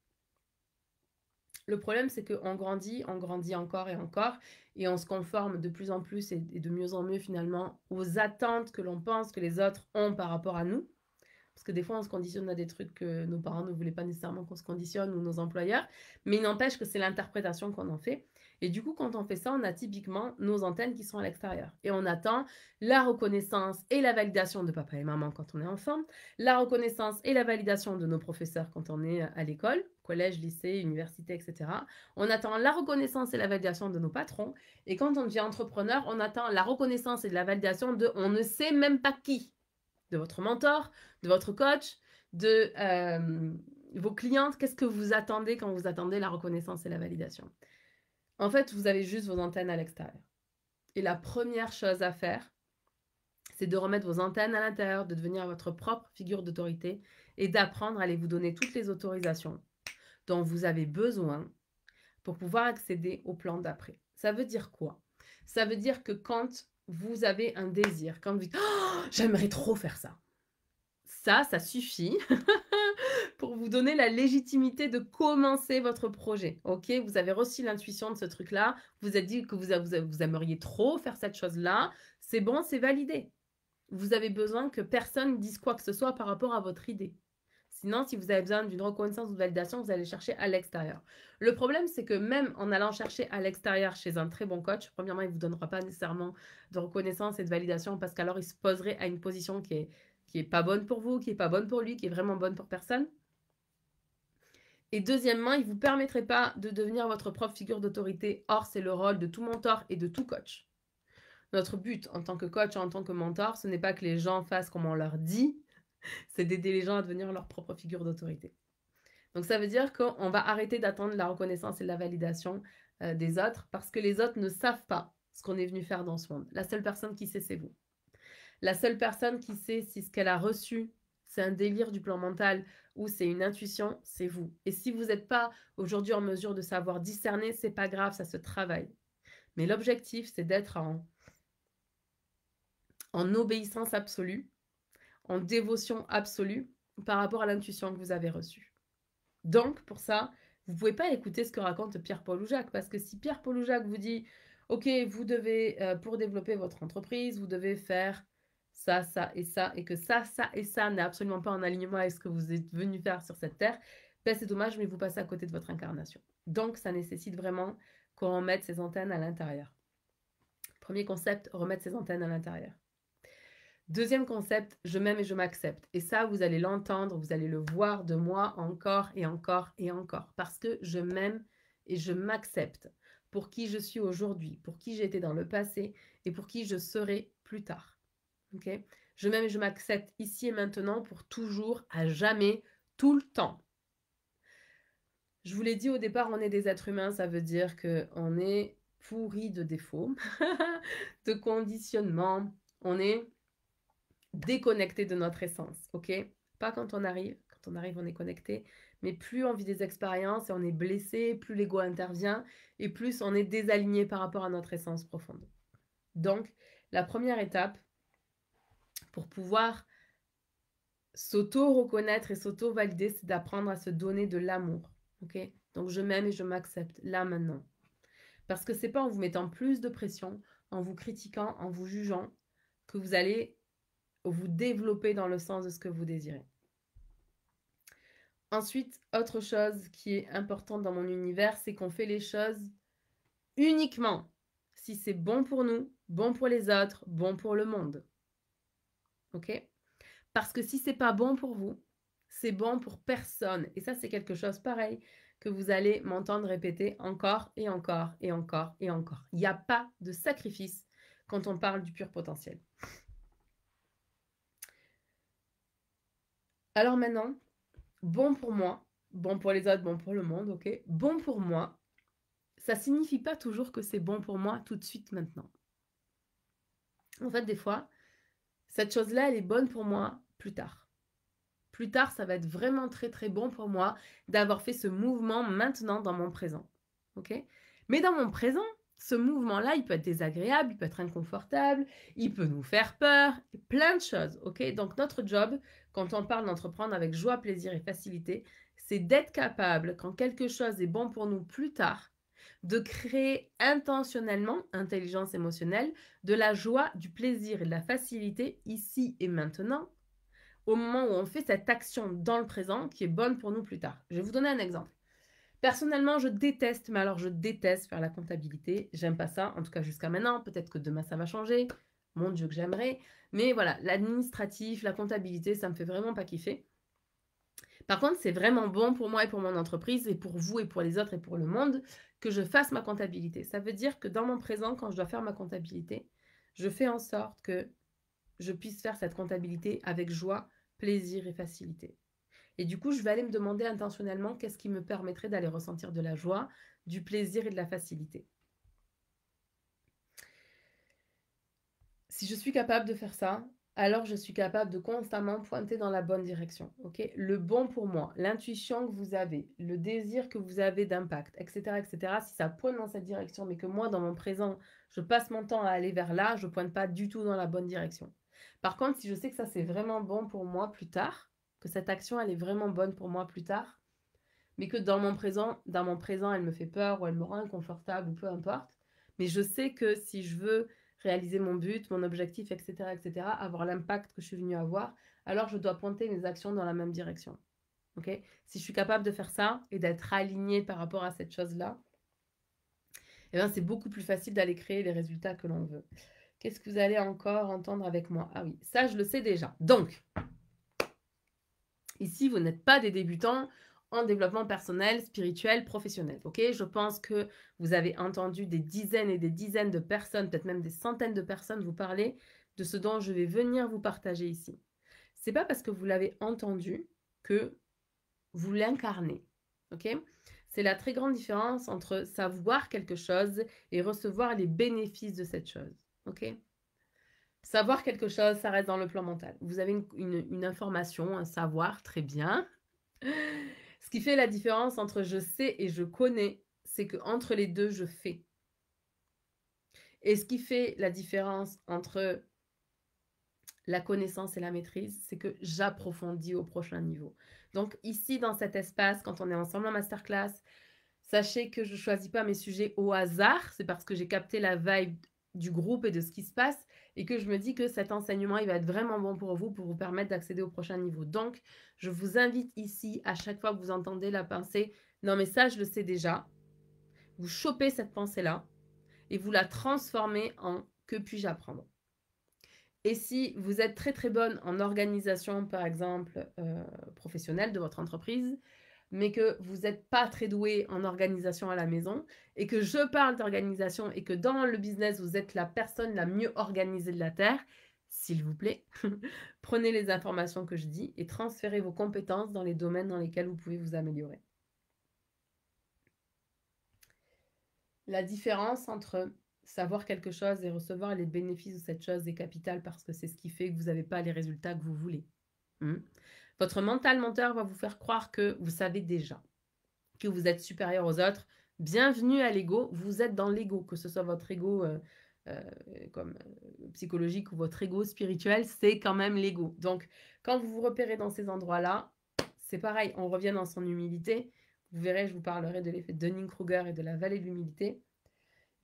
A: Le problème, c'est qu'on grandit, on grandit encore et encore, et on se conforme de plus en plus et de mieux en mieux finalement aux attentes que l'on pense que les autres ont par rapport à nous. Parce que des fois, on se conditionne à des trucs que nos parents ne voulaient pas nécessairement qu'on se conditionne ou nos employeurs. Mais il n'empêche que c'est l'interprétation qu'on en fait. Et du coup, quand on fait ça, on a typiquement nos antennes qui sont à l'extérieur. Et on attend la reconnaissance et la validation de papa et maman quand on est enfant, la reconnaissance et la validation de nos professeurs quand on est à l'école, collège, lycée, université, etc. On attend la reconnaissance et la validation de nos patrons. Et quand on devient entrepreneur, on attend la reconnaissance et la validation de on ne sait même pas qui. De votre mentor, de votre coach, de vos clientes. Qu'est-ce que vous attendez quand vous attendez la reconnaissance et la validation? En fait, vous avez juste vos antennes à l'extérieur. Et la première chose à faire, c'est de remettre vos antennes à l'intérieur, de devenir votre propre figure d'autorité et d'apprendre à aller vous donner toutes les autorisations dont vous avez besoin pour pouvoir accéder au plan d'après. Ça veut dire quoi? Ça veut dire que quand vous avez un désir, quand vous dites oh, j'aimerais trop faire ça, ça suffit pour vous donner la légitimité de commencer votre projet. Ok, vous avez reçu l'intuition de ce truc-là, vous avez dit que vous aimeriez trop faire cette chose-là, c'est bon, c'est validé. Vous avez besoin que personne dise quoi que ce soit par rapport à votre idée. Sinon, si vous avez besoin d'une reconnaissance ou de validation, vous allez chercher à l'extérieur. Le problème, c'est que même en allant chercher à l'extérieur chez un très bon coach, premièrement, il ne vous donnera pas nécessairement de reconnaissance et de validation parce qu'alors il se poserait à une position qui est pas bonne pour vous, qui est pas bonne pour lui, qui est vraiment bonne pour personne. Et deuxièmement, il ne vous permettrait pas de devenir votre propre figure d'autorité. Or, c'est le rôle de tout mentor et de tout coach. Notre but en tant que coach, en tant que mentor, ce n'est pas que les gens fassent comme on leur dit, c'est d'aider les gens à devenir leur propre figure d'autorité. Donc ça veut dire qu'on va arrêter d'attendre la reconnaissance et la validation des autres parce que les autres ne savent pas ce qu'on est venu faire dans ce monde. La seule personne qui sait, c'est vous. La seule personne qui sait si ce qu'elle a reçu, c'est un délire du plan mental ou c'est une intuition, c'est vous. Et si vous n'êtes pas aujourd'hui en mesure de savoir discerner, c'est pas grave, ça se travaille. Mais l'objectif, c'est d'être en obéissance absolue, en dévotion absolue par rapport à l'intuition que vous avez reçue. Donc, pour ça, vous ne pouvez pas écouter ce que raconte Pierre-Paul ou Jacques, parce que si Pierre-Paul ou Jacques vous dit « Ok, vous devez, pour développer votre entreprise, vous devez faire ça, ça et ça, et que ça et ça n'est absolument pas en alignement avec ce que vous êtes venu faire sur cette terre, ben c'est dommage, mais vous passez à côté de votre incarnation. » Donc, ça nécessite vraiment qu'on remette ses antennes à l'intérieur. Premier concept, remettre ses antennes à l'intérieur. Deuxième concept, je m'aime et je m'accepte. Et ça, vous allez l'entendre, vous allez le voir de moi encore et encore et encore. Parce que je m'aime et je m'accepte pour qui je suis aujourd'hui, pour qui j'ai été dans le passé et pour qui je serai plus tard. Okay? Je m'aime et je m'accepte ici et maintenant pour toujours, à jamais, tout le temps. Je vous l'ai dit au départ, on est des êtres humains, ça veut dire qu'on est pourri de défauts, de conditionnement, on est déconnecté de notre essence, ok? Pas quand on arrive, on est connecté, mais plus on vit des expériences et on est blessé, plus l'ego intervient et plus on est désaligné par rapport à notre essence profonde. Donc, la première étape, Pour pouvoir s'auto-reconnaître et s'auto-valider, c'est d'apprendre à se donner de l'amour. Ok? Donc, je m'aime et je m'accepte, là, maintenant. Parce que c'est pas en vous mettant plus de pression, en vous critiquant, en vous jugeant, que vous allez vous développer dans le sens de ce que vous désirez. Ensuite, autre chose qui est importante dans mon univers, c'est qu'on fait les choses uniquement si c'est bon pour nous, bon pour les autres, bon pour le monde. Ok? Parce que si c'est pas bon pour vous, c'est bon pour personne. Et ça, c'est quelque chose pareil que vous allez m'entendre répéter encore et encore et encore et encore. Il n'y a pas de sacrifice quand on parle du pur potentiel. Alors maintenant, bon pour moi, bon pour les autres, bon pour le monde, ok? Bon pour moi, ça signifie pas toujours que c'est bon pour moi tout de suite maintenant. En fait, des fois, cette chose-là, elle est bonne pour moi plus tard. Plus tard, ça va être vraiment très très bon pour moi d'avoir fait ce mouvement maintenant dans mon présent. Ok? Mais dans mon présent, ce mouvement-là, il peut être désagréable, il peut être inconfortable, il peut nous faire peur, plein de choses. Ok? Donc notre job, quand on parle d'entreprendre avec joie, plaisir et facilité, c'est d'être capable, quand quelque chose est bon pour nous plus tard, de créer intentionnellement, intelligence émotionnelle, de la joie, du plaisir et de la facilité ici et maintenant, au moment où on fait cette action dans le présent qui est bonne pour nous plus tard. Je vais vous donner un exemple. Personnellement, je déteste, mais alors je déteste faire la comptabilité. J'aime pas ça, en tout cas jusqu'à maintenant. Peut-être que demain ça va changer. Mon Dieu que j'aimerais. Mais voilà, l'administratif, la comptabilité, ça me fait vraiment pas kiffer. Par contre, c'est vraiment bon pour moi et pour mon entreprise et pour vous et pour les autres et pour le monde que je fasse ma comptabilité. Ça veut dire que dans mon présent, quand je dois faire ma comptabilité, je fais en sorte que je puisse faire cette comptabilité avec joie, plaisir et facilité. Et du coup, je vais aller me demander intentionnellement qu'est-ce qui me permettrait d'aller ressentir de la joie, du plaisir et de la facilité. Si je suis capable de faire ça, alors je suis capable de constamment pointer dans la bonne direction. Okay? Le bon pour moi, l'intuition que vous avez, le désir que vous avez d'impact, etc., etc., si ça pointe dans cette direction, mais que moi, dans mon présent, je passe mon temps à aller vers là, je ne pointe pas du tout dans la bonne direction. Par contre, si je sais que ça, c'est vraiment bon pour moi plus tard, que cette action, elle est vraiment bonne pour moi plus tard, mais que dans mon présent, elle me fait peur ou elle me rend inconfortable ou peu importe, mais je sais que si je veux réaliser mon but, mon objectif, etc., avoir l'impact que je suis venue avoir, alors je dois pointer mes actions dans la même direction. Okay? Si je suis capable de faire ça et d'être alignée par rapport à cette chose-là, eh bien, c'est beaucoup plus facile d'aller créer les résultats que l'on veut. Qu'est-ce que vous allez encore entendre avec moi? Ah oui, ça, je le sais déjà. Donc, ici, vous n'êtes pas des débutants en développement personnel, spirituel, professionnel. Ok? Je pense que vous avez entendu des dizaines et des dizaines de personnes, peut-être même des centaines de personnes vous parler de ce dont je vais venir vous partager ici. C'est pas parce que vous l'avez entendu que vous l'incarnez. Ok? C'est la très grande différence entre savoir quelque chose et recevoir les bénéfices de cette chose. Ok? Savoir quelque chose, ça reste dans le plan mental. Vous avez une information, un savoir, très bien. Ce qui fait la différence entre je sais et je connais, c'est qu'entre les deux, je fais. Et ce qui fait la différence entre la connaissance et la maîtrise, c'est que j'approfondis au prochain niveau. Donc ici, dans cet espace, quand on est ensemble en masterclass, sachez que je ne choisis pas mes sujets au hasard, c'est parce que j'ai capté la vibe du groupe et de ce qui se passe et que je me dis que cet enseignement, il va être vraiment bon pour vous permettre d'accéder au prochain niveau. Donc, je vous invite ici, à chaque fois que vous entendez la pensée, non mais ça, je le sais déjà, vous chopez cette pensée-là et vous la transformez en que puis-je apprendre. Et si vous êtes très très bonne en organisation, par exemple, professionnelle de votre entreprise, mais que vous n'êtes pas très doué en organisation à la maison, et que je parle d'organisation, et que dans le business, vous êtes la personne la mieux organisée de la Terre, s'il vous plaît, prenez les informations que je dis et transférez vos compétences dans les domaines dans lesquels vous pouvez vous améliorer. La différence entre savoir quelque chose et recevoir les bénéfices de cette chose est capitale parce que c'est ce qui fait que vous n'avez pas les résultats que vous voulez. Votre mental menteur va vous faire croire que vous savez déjà, que vous êtes supérieur aux autres. Bienvenue à l'ego, vous êtes dans l'ego, que ce soit votre ego comme psychologique ou votre ego spirituel, c'est quand même l'ego. Donc, quand vous vous repérez dans ces endroits-là, c'est pareil, on revient dans son humilité. Vous verrez, je vous parlerai de l'effet Dunning-Kruger et de la vallée de l'humilité.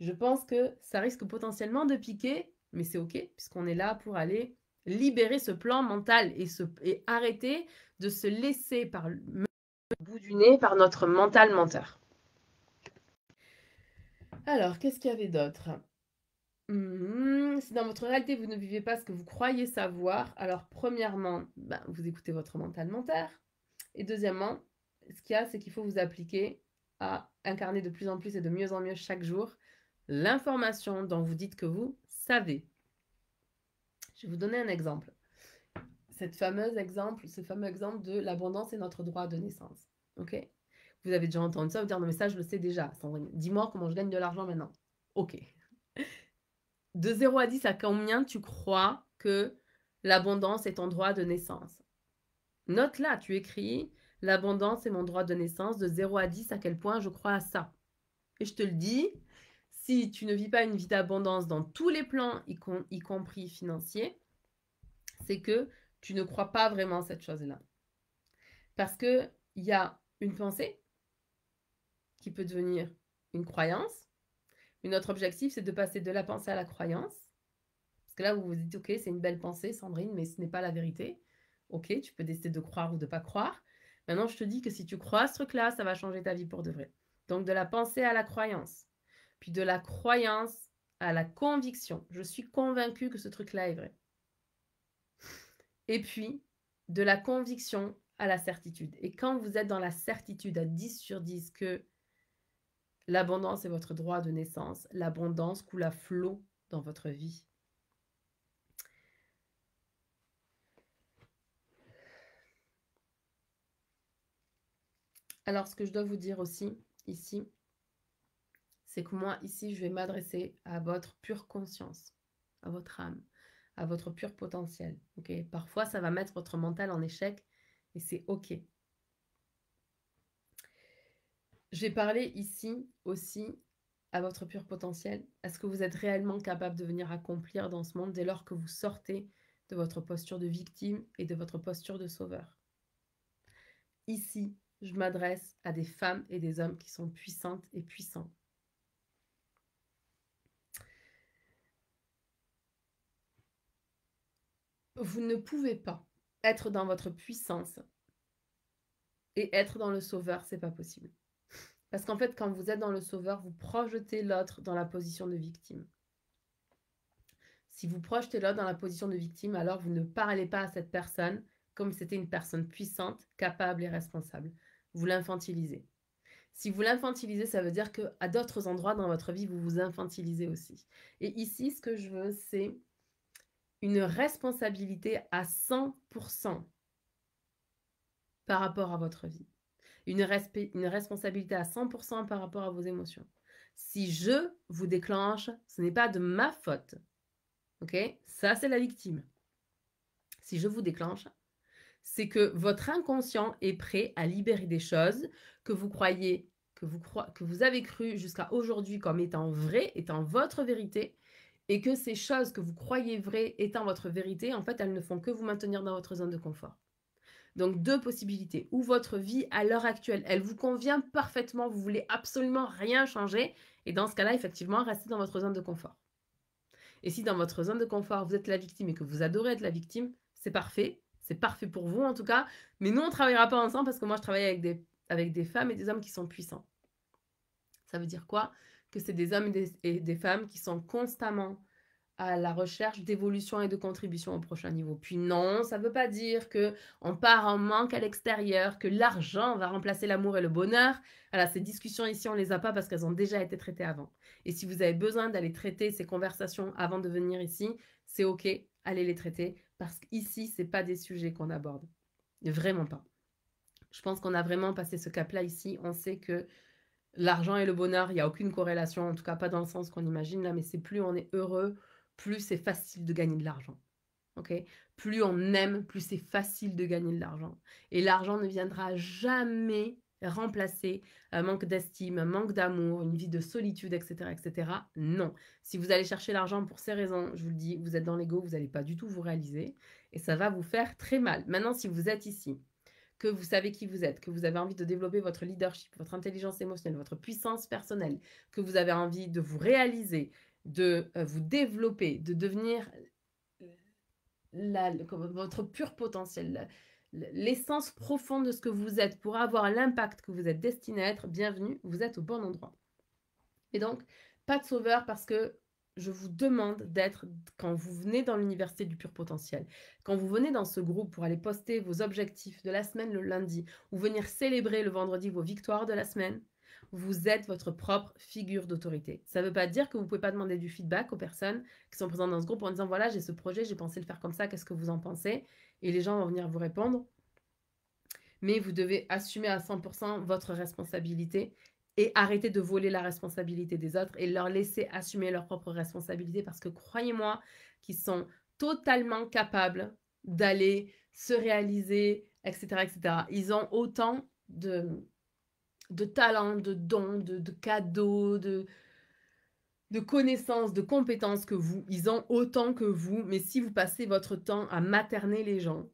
A: Je pense que ça risque potentiellement de piquer, mais c'est OK, puisqu'on est là pour aller libérer ce plan mental et arrêter de se laisser par le bout du nez par notre mental menteur. Alors, qu'est-ce qu'il y avait d'autre? Si dans votre réalité, vous ne vivez pas ce que vous croyez savoir, alors premièrement, vous écoutez votre mental menteur. Et deuxièmement, ce qu'il y a, c'est qu'il faut vous appliquer à incarner de plus en plus et de mieux en mieux chaque jour l'information dont vous dites que vous savez. Je vais vous donner un exemple. Ce fameux exemple de l'abondance est notre droit de naissance. Ok? Vous avez déjà entendu ça, vous dire non mais ça je le sais déjà, Sandrine. Dis-moi comment je gagne de l'argent maintenant. Ok. De 0 à 10, à combien tu crois que l'abondance est ton droit de naissance? Note là, tu écris l'abondance est mon droit de naissance de 0 à 10, à quel point je crois à ça. Et je te le dis, si tu ne vis pas une vie d'abondance dans tous les plans, y compris financiers, c'est que tu ne crois pas vraiment à cette chose-là. Parce qu'il y a une pensée qui peut devenir une croyance. Une autre objectif, c'est de passer de la pensée à la croyance. Parce que là, vous vous dites, ok, c'est une belle pensée, Sandrine, mais ce n'est pas la vérité. Ok, tu peux décider de croire ou de ne pas croire. Maintenant, je te dis que si tu crois à ce truc-là, ça va changer ta vie pour de vrai. Donc, de la pensée à la croyance. Puis de la croyance à la conviction. Je suis convaincue que ce truc-là est vrai. Et puis, de la conviction à la certitude. Et quand vous êtes dans la certitude à 10 sur 10 que l'abondance est votre droit de naissance, l'abondance coule à flot dans votre vie. Alors, ce que je dois vous dire aussi, ici, c'est que moi, ici, je vais m'adresser à votre pure conscience, à votre âme, à votre pur potentiel. Okay? Parfois, ça va mettre votre mental en échec et c'est OK. Je vais parler ici aussi à votre pur potentiel, à ce que vous êtes réellement capable de venir accomplir dans ce monde dès lors que vous sortez de votre posture de victime et de votre posture de sauveur. Ici, je m'adresse à des femmes et des hommes qui sont puissantes et puissants. Vous ne pouvez pas être dans votre puissance et être dans le sauveur, c'est pas possible. Parce qu'en fait, quand vous êtes dans le sauveur, vous projetez l'autre dans la position de victime. Si vous projetez l'autre dans la position de victime, alors vous ne parlez pas à cette personne comme si c'était une personne puissante, capable et responsable. Vous l'infantilisez. Si vous l'infantilisez, ça veut dire qu'à d'autres endroits dans votre vie, vous vous infantilisez aussi. Et ici, ce que je veux, c'est une responsabilité à 100% par rapport à votre vie. Une responsabilité à 100% par rapport à vos émotions. Si je vous déclenche, ce n'est pas de ma faute. Ok? Ça, c'est la victime. Si je vous déclenche, c'est que votre inconscient est prêt à libérer des choses que vous croyez, que vous avez cru jusqu'à aujourd'hui comme étant vraies, étant votre vérité, et que ces choses que vous croyez vraies étant votre vérité, en fait, elles ne font que vous maintenir dans votre zone de confort. Donc, deux possibilités. Ou votre vie à l'heure actuelle, elle vous convient parfaitement, vous voulez absolument rien changer, et dans ce cas-là, effectivement, restez dans votre zone de confort. Et si dans votre zone de confort, vous êtes la victime et que vous adorez être la victime, c'est parfait pour vous en tout cas, mais nous, on ne travaillera pas ensemble parce que moi, je travaille avec des femmes et des hommes qui sont puissants. Ça veut dire quoi? Que c'est des hommes et des femmes qui sont constamment à la recherche d'évolution et de contribution au prochain niveau. Puis non, ça ne veut pas dire qu'on part en manque à l'extérieur, que l'argent va remplacer l'amour et le bonheur. Alors, ces discussions ici, on ne les a pas parce qu'elles ont déjà été traitées avant. Et si vous avez besoin d'aller traiter ces conversations avant de venir ici, c'est OK, allez les traiter parce qu'ici, ce n'est pas des sujets qu'on aborde. Vraiment pas. Je pense qu'on a vraiment passé ce cap-là ici. On sait que l'argent et le bonheur, il n'y a aucune corrélation, en tout cas pas dans le sens qu'on imagine là, mais c'est plus on est heureux, plus c'est facile de gagner de l'argent. Okay? Plus on aime, plus c'est facile de gagner de l'argent. Et l'argent ne viendra jamais remplacer un manque d'estime, un manque d'amour, une vie de solitude, etc., etc. Non. Si vous allez chercher l'argent pour ces raisons, je vous le dis, vous êtes dans l'ego, vous n'allez pas du tout vous réaliser et ça va vous faire très mal. Maintenant, si vous êtes ici, que vous savez qui vous êtes, que vous avez envie de développer votre leadership, votre intelligence émotionnelle, votre puissance personnelle, que vous avez envie de vous réaliser, de vous développer, de devenir votre pur potentiel, l'essence profonde de ce que vous êtes pour avoir l'impact que vous êtes destiné à être, bienvenue, vous êtes au bon endroit. Et donc, pas de sauveur parce que je vous demande d'être, quand vous venez dans l'université du pur potentiel, quand vous venez dans ce groupe pour aller poster vos objectifs de la semaine le lundi, ou venir célébrer le vendredi vos victoires de la semaine, vous êtes votre propre figure d'autorité. Ça ne veut pas dire que vous ne pouvez pas demander du feedback aux personnes qui sont présentes dans ce groupe en disant voilà, j'ai ce projet, j'ai pensé le faire comme ça, qu'est-ce que vous en pensez? Et les gens vont venir vous répondre. Mais vous devez assumer à 100% votre responsabilité et arrêter de voler la responsabilité des autres et leur laisser assumer leur propre responsabilité parce que croyez-moi qu'ils sont totalement capables d'aller se réaliser, etc., etc. Ils ont autant de talents, de dons, de cadeaux, de connaissances, de compétences que vous. Ils ont autant que vous, mais si vous passez votre temps à materner les gens,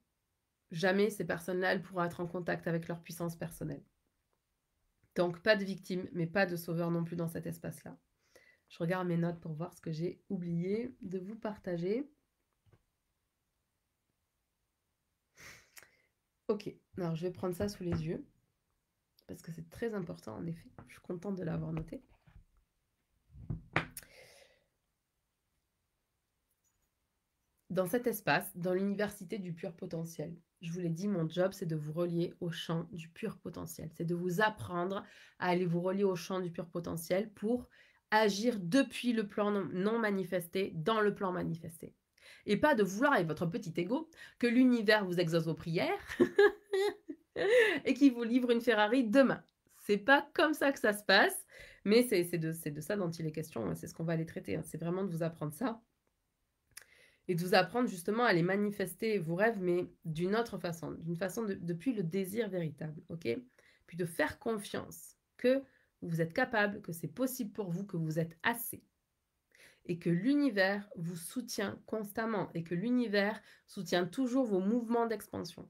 A: jamais ces personnes-là pourront être en contact avec leur puissance personnelle. Donc, pas de victime, mais pas de sauveur non plus dans cet espace-là. Je regarde mes notes pour voir ce que j'ai oublié de vous partager. Ok, alors je vais prendre ça sous les yeux, parce que c'est très important en effet. Je suis contente de l'avoir noté. Dans cet espace, dans l'université du pur potentiel, je vous l'ai dit, mon job, c'est de vous relier au champ du pur potentiel. C'est de vous apprendre à aller vous relier au champ du pur potentiel pour agir depuis le plan non manifesté dans le plan manifesté. Et pas de vouloir avec votre petit ego que l'univers vous exauce vos prières et qu'il vous livre une Ferrari demain. C'est pas comme ça que ça se passe, mais c'est de ça dont il est question. C'est ce qu'on va aller traiter. C'est vraiment de vous apprendre ça. Et de vous apprendre justement à aller manifester vos rêves, mais d'une autre façon, d'une façon depuis le désir véritable, ok? Puis de faire confiance que vous êtes capable, que c'est possible pour vous, que vous êtes assez. Et que l'univers vous soutient constamment et que l'univers soutient toujours vos mouvements d'expansion.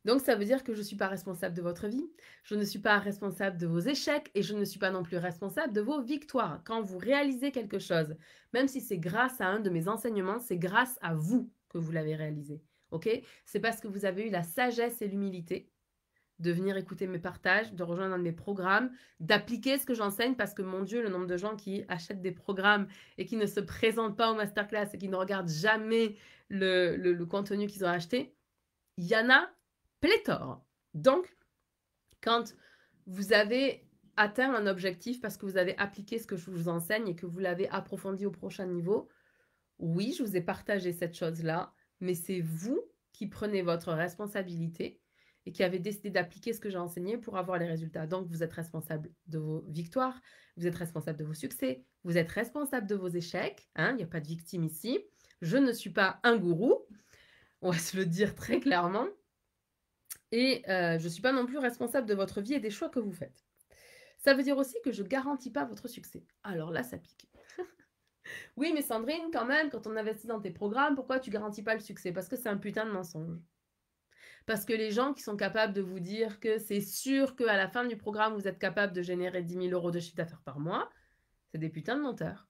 A: Donc ça veut dire que je ne suis pas responsable de votre vie, je ne suis pas responsable de vos échecs et je ne suis pas non plus responsable de vos victoires. Quand vous réalisez quelque chose, même si c'est grâce à un de mes enseignements, c'est grâce à vous que vous l'avez réalisé. Ok? C'est parce que vous avez eu la sagesse et l'humilité de venir écouter mes partages, de rejoindre un de mes programmes, d'appliquer ce que j'enseigne parce que mon Dieu, le nombre de gens qui achètent des programmes et qui ne se présentent pas au masterclass et qui ne regardent jamais le contenu qu'ils ont acheté, il y en a pléthore. Donc, quand vous avez atteint un objectif parce que vous avez appliqué ce que je vous enseigne et que vous l'avez approfondi au prochain niveau, oui, je vous ai partagé cette chose-là, mais c'est vous qui prenez votre responsabilité et qui avez décidé d'appliquer ce que j'ai enseigné pour avoir les résultats. Donc, vous êtes responsable de vos victoires, vous êtes responsable de vos succès, vous êtes responsable de vos échecs. Il n'y a pas de victime ici. Je ne suis pas un gourou, on va se le dire très clairement. Et je ne suis pas non plus responsable de votre vie et des choix que vous faites. Ça veut dire aussi que je ne garantis pas votre succès. Alors là, ça pique. Oui, mais Sandrine, quand même, quand on investit dans tes programmes, pourquoi tu ne garantis pas le succès? Parce que c'est un putain de mensonge. Parce que les gens qui sont capables de vous dire que c'est sûr qu'à la fin du programme, vous êtes capable de générer 10 000 euros de chiffre d'affaires par mois, c'est des putains de menteurs.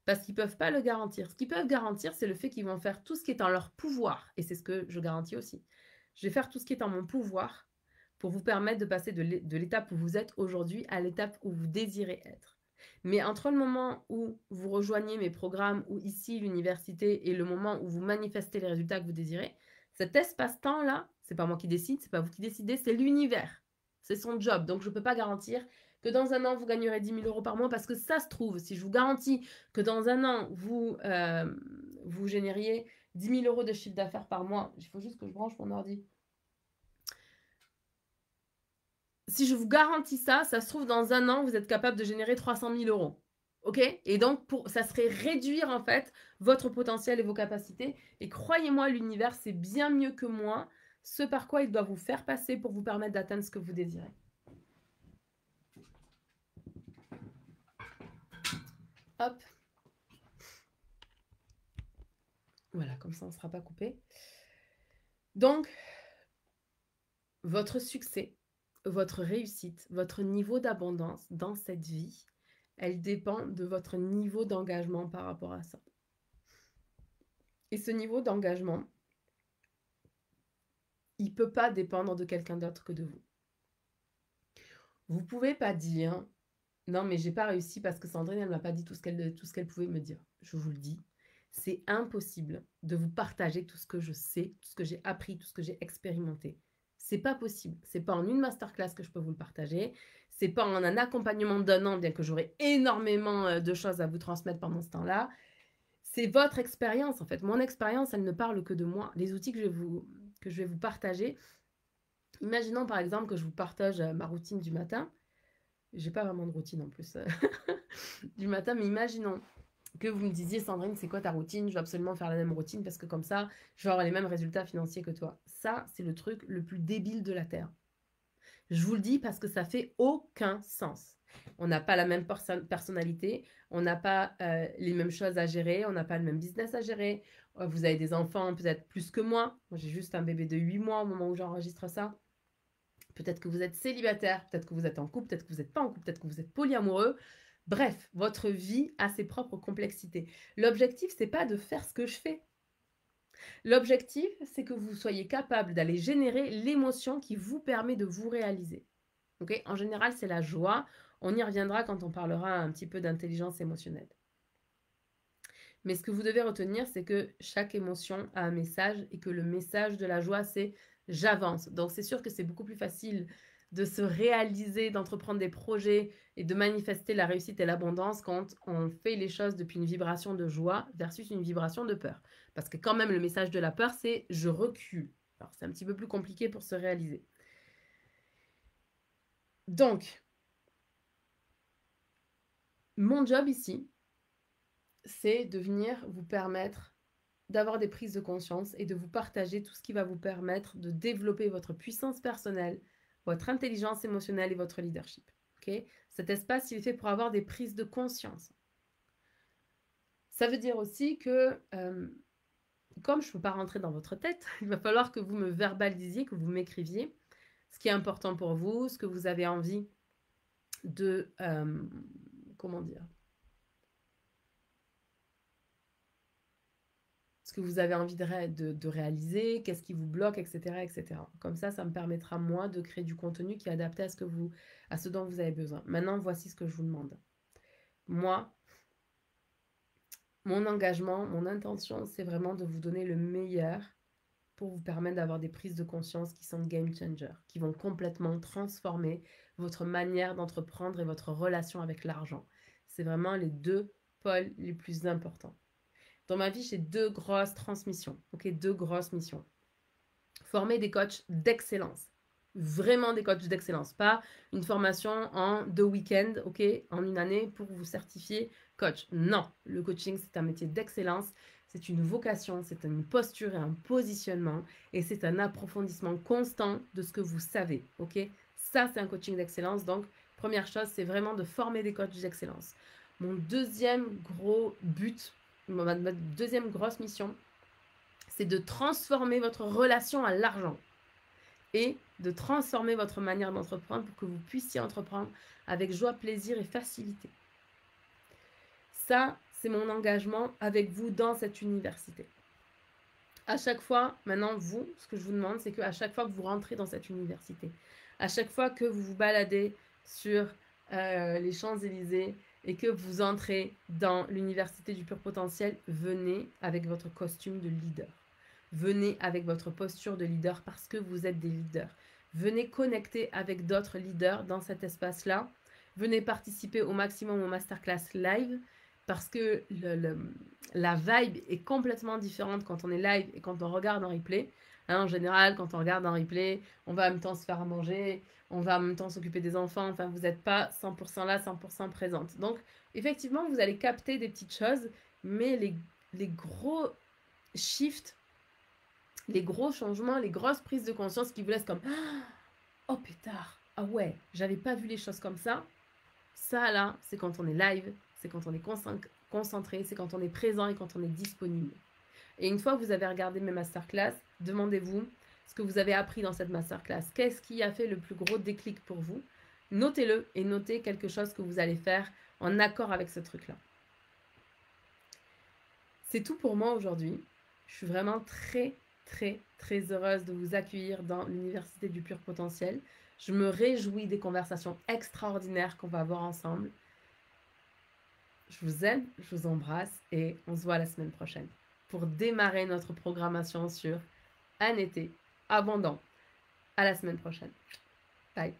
A: Parce qu'ils ne peuvent pas le garantir. Ce qu'ils peuvent garantir, c'est le fait qu'ils vont faire tout ce qui est en leur pouvoir. Et c'est ce que je garantis aussi. Je vais faire tout ce qui est en mon pouvoir pour vous permettre de passer de l'étape où vous êtes aujourd'hui à l'étape où vous désirez être. Mais entre le moment où vous rejoignez mes programmes ou ici l'université et le moment où vous manifestez les résultats que vous désirez, cet espace-temps-là, c'est pas moi qui décide, c'est pas vous qui décidez, c'est l'univers. C'est son job. Donc je ne peux pas garantir que dans un an, vous gagnerez 10 000 euros par mois parce que ça se trouve, si je vous garantis que dans un an, vous génériez 10 000 euros de chiffre d'affaires par mois, il faut juste que je branche mon ordi. Si je vous garantis ça, ça se trouve dans un an, vous êtes capable de générer 300 000 euros. Ok? Et donc, ça serait réduire en fait votre potentiel et vos capacités. Et croyez-moi, l'univers, c'est bien mieux que moi. ce par quoi il doit vous faire passer pour vous permettre d'atteindre ce que vous désirez. Hop. Voilà, comme ça on ne sera pas coupé. Donc, votre succès, votre réussite, votre niveau d'abondance dans cette vie, elle dépend de votre niveau d'engagement par rapport à ça. Et ce niveau d'engagement, il ne peut pas dépendre de quelqu'un d'autre que de vous. Vous ne pouvez pas dire « Non, mais je n'ai pas réussi parce que Sandrine, elle ne m'a pas dit tout ce qu'elle pouvait me dire. » Je vous le dis, c'est impossible de vous partager tout ce que je sais, tout ce que j'ai appris, tout ce que j'ai expérimenté. C'est pas possible. C'est pas en une masterclass que je peux vous le partager. C'est pas en un accompagnement d'un an, bien que j'aurai énormément de choses à vous transmettre pendant ce temps-là. C'est votre expérience, en fait. Mon expérience, elle ne parle que de moi. Les outils que je vais vous partager. Imaginons par exemple que je vous partage ma routine du matin. J'ai pas vraiment de routine en plus du matin, mais imaginons que vous me disiez, Sandrine, c'est quoi ta routine? Je veux absolument faire la même routine parce que comme ça, je vais avoir les mêmes résultats financiers que toi. Ça, c'est le truc le plus débile de la Terre. Je vous le dis parce que ça fait aucun sens. On n'a pas la même personnalité, on n'a pas les mêmes choses à gérer, on n'a pas le même business à gérer. Vous avez des enfants peut-être plus que moi. Moi, j'ai juste un bébé de 8 mois au moment où j'enregistre ça. Peut-être que vous êtes célibataire, peut-être que vous êtes en couple, peut-être que vous n'êtes pas en couple, peut-être que vous êtes polyamoureux. Bref, votre vie a ses propres complexités. L'objectif, c'est pas de faire ce que je fais. L'objectif, c'est que vous soyez capable d'aller générer l'émotion qui vous permet de vous réaliser. Okay? En général, c'est la joie. On y reviendra quand on parlera un petit peu d'intelligence émotionnelle. Mais ce que vous devez retenir, c'est que chaque émotion a un message et que le message de la joie, c'est j'avance. Donc, c'est sûr que c'est beaucoup plus facile de se réaliser, d'entreprendre des projets et de manifester la réussite et l'abondance quand on fait les choses depuis une vibration de joie versus une vibration de peur. Parce que quand même, le message de la peur, c'est je recule. Alors, c'est un petit peu plus compliqué pour se réaliser. Donc, mon job ici, c'est de venir vous permettre d'avoir des prises de conscience et de vous partager tout ce qui va vous permettre de développer votre puissance personnelle, votre intelligence émotionnelle et votre leadership. Okay? Cet espace, il est fait pour avoir des prises de conscience. Ça veut dire aussi que, comme je ne peux pas rentrer dans votre tête, il va falloir que vous me verbalisiez, que vous m'écriviez ce qui est important pour vous, ce que vous avez envie de... comment dire ? Ce que vous avez envie de réaliser, qu'est-ce qui vous bloque, etc., etc. Comme ça me permettra, moi, de créer du contenu qui est adapté à ce dont vous avez besoin. Maintenant, voici ce que je vous demande. Moi, mon engagement, mon intention, c'est vraiment de vous donner le meilleur pour vous permettre d'avoir des prises de conscience qui sont game changers, qui vont complètement transformer votre manière d'entreprendre et votre relation avec l'argent. C'est vraiment les deux pôles les plus importants. Dans ma vie, j'ai deux grosses transmissions, deux grosses missions. Former des coachs d'excellence. Vraiment des coachs d'excellence. Pas une formation en 2 week-ends, en une année pour vous certifier coach. Non, le coaching, c'est un métier d'excellence. C'est une vocation, c'est une posture et un positionnement. Et c'est un approfondissement constant de ce que vous savez, Ça, c'est un coaching d'excellence. Donc, première chose, c'est vraiment de former des coachs d'excellence. Mon deuxième gros but, ma deuxième grosse mission, c'est de transformer votre relation à l'argent et de transformer votre manière d'entreprendre pour que vous puissiez entreprendre avec joie, plaisir et facilité. Ça, c'est mon engagement avec vous dans cette université. À chaque fois, maintenant, ce que je vous demande, c'est qu'à chaque fois que vous rentrez dans cette université, à chaque fois que vous vous baladez sur les Champs-Élysées et que vous entrez dans l'université du pur potentiel, venez avec votre costume de leader. Venez avec votre posture de leader parce que vous êtes des leaders. Venez connecter avec d'autres leaders dans cet espace-là. Venez participer au maximum aux masterclass live parce que la vibe est complètement différente quand on est live et quand on regarde en replay. En général, quand on regarde en replay, on va en même temps se faire à manger, on va en même temps s'occuper des enfants. Enfin, vous n'êtes pas 100% là, 100% présente. Donc, effectivement, vous allez capter des petites choses, mais les gros shifts, les gros changements, les grosses prises de conscience qui vous laissent comme « Oh pétard, ah ouais, j'avais pas vu les choses comme ça ». Ça là, c'est quand on est live, c'est quand on est concentré, c'est quand on est présent et quand on est disponible. Et une fois que vous avez regardé mes masterclass, demandez-vous ce que vous avez appris dans cette masterclass. Qu'est-ce qui a fait le plus gros déclic pour vous? Notez-le et notez quelque chose que vous allez faire en accord avec ce truc-là. C'est tout pour moi aujourd'hui. Je suis vraiment très, très, très heureuse de vous accueillir dans l'Université du Pur Potentiel. Je me réjouis des conversations extraordinaires qu'on va avoir ensemble. Je vous aime, je vous embrasse et on se voit la semaine prochaine pour démarrer notre programmation sur un été abondant. À la semaine prochaine. Bye.